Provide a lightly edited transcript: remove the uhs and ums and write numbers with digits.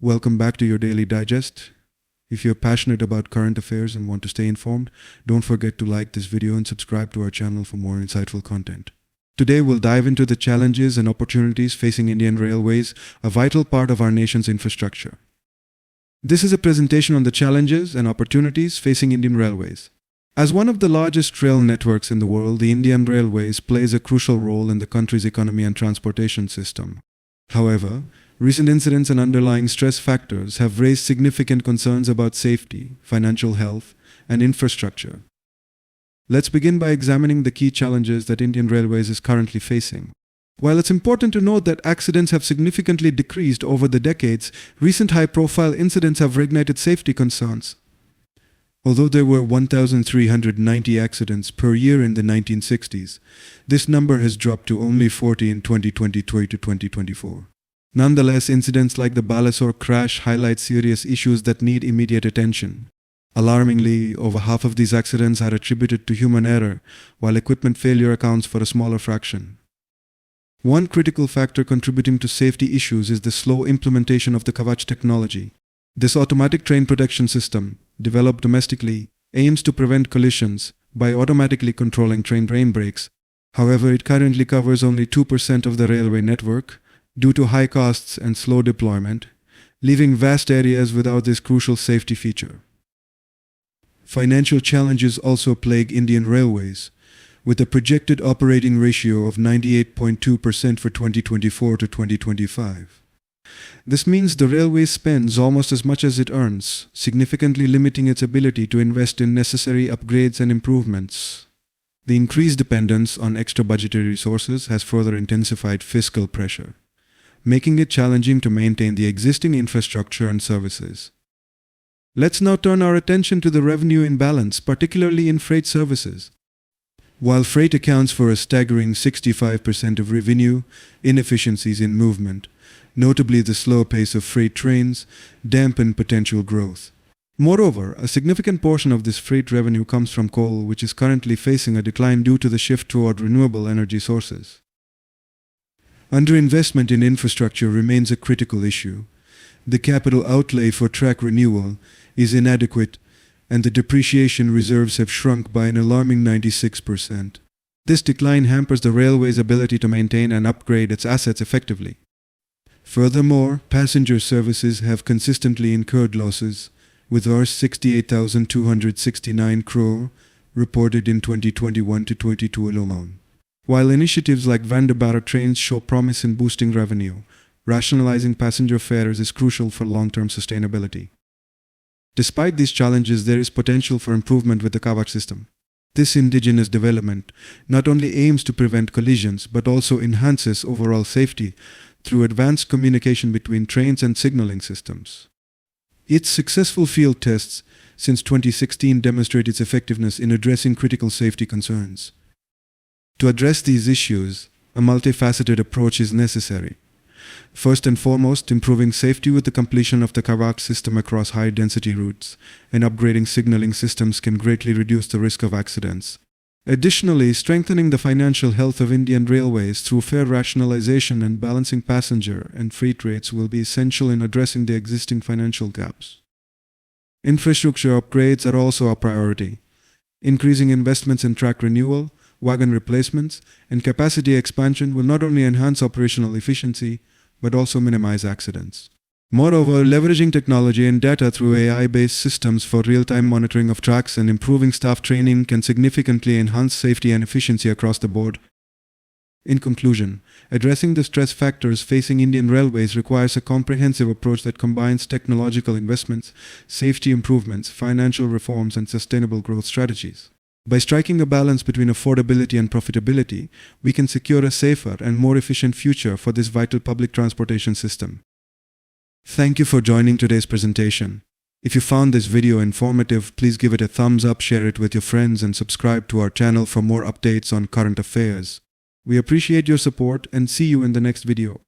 Welcome back to your Daily Digest. If you're passionate about current affairs and want to stay informed, don't forget to like this video and subscribe to our channel for more insightful content. Today we'll dive into the challenges and opportunities facing Indian Railways, a vital part of our nation's infrastructure. This is a presentation on the challenges and opportunities facing Indian Railways. As one of the largest rail networks in the world, the Indian Railways plays a crucial role in the country's economy and transportation system. However, recent incidents and underlying stress factors have raised significant concerns about safety, financial health, and infrastructure. Let's begin by examining the key challenges that Indian Railways is currently facing. While it's important to note that accidents have significantly decreased over the decades, recent high-profile incidents have reignited safety concerns. Although there were 1,390 accidents per year in the 1960s, this number has dropped to only 40 in 2023 to 2024. Nonetheless, incidents like the Balasore crash highlight serious issues that need immediate attention. Alarmingly, over half of these accidents are attributed to human error, while equipment failure accounts for a smaller fraction. One critical factor contributing to safety issues is the slow implementation of the Kawach technology. This automatic train protection system, developed domestically, aims to prevent collisions by automatically controlling train brakes. However, it currently covers only 2% of the railway network due to high costs and slow deployment, leaving vast areas without this crucial safety feature. Financial challenges also plague Indian Railways, with a projected operating ratio of 98.2% for 2024 to 2025. This means the railway spends almost as much as it earns, significantly limiting its ability to invest in necessary upgrades and improvements. The increased dependence on extra budgetary resources has further intensified fiscal pressure, making it challenging to maintain the existing infrastructure and services. Let's now turn our attention to the revenue imbalance, particularly in freight services. While freight accounts for a staggering 65% of revenue, inefficiencies in movement, notably the slow pace of freight trains, dampen potential growth. Moreover, a significant portion of this freight revenue comes from coal, which is currently facing a decline due to the shift toward renewable energy sources. Underinvestment in infrastructure remains a critical issue. The capital outlay for track renewal is inadequate, and the depreciation reserves have shrunk by an alarming 96%. This decline hampers the railway's ability to maintain and upgrade its assets effectively. Furthermore, passenger services have consistently incurred losses, with Rs 68,269 crore reported in 2021 to 22 alone. While initiatives like Vande Bharat trains show promise in boosting revenue, rationalizing passenger fares is crucial for long-term sustainability. Despite these challenges, there is potential for improvement with the Kawach system. This indigenous development not only aims to prevent collisions but also enhances overall safety through advanced communication between trains and signaling systems. Its successful field tests since 2016 demonstrate its effectiveness in addressing critical safety concerns. To address these issues, a multifaceted approach is necessary. First and foremost, improving safety with the completion of the Kawach system across high-density routes and upgrading signaling systems can greatly reduce the risk of accidents. Additionally, strengthening the financial health of Indian Railways through fare rationalization and balancing passenger and freight rates will be essential in addressing the existing financial gaps. Infrastructure upgrades are also a priority. Increasing investments in track renewal, wagon replacements, and capacity expansion will not only enhance operational efficiency, but also minimize accidents. Moreover, leveraging technology and data through AI-based systems for real-time monitoring of tracks and improving staff training can significantly enhance safety and efficiency across the board. In conclusion, addressing the stress factors facing Indian Railways requires a comprehensive approach that combines technological investments, safety improvements, financial reforms, and sustainable growth strategies. By striking a balance between affordability and profitability, we can secure a safer and more efficient future for this vital public transportation system. Thank you for joining today's presentation. If you found this video informative, please give it a thumbs up, share it with your friends, and subscribe to our channel for more updates on current affairs. We appreciate your support and see you in the next video.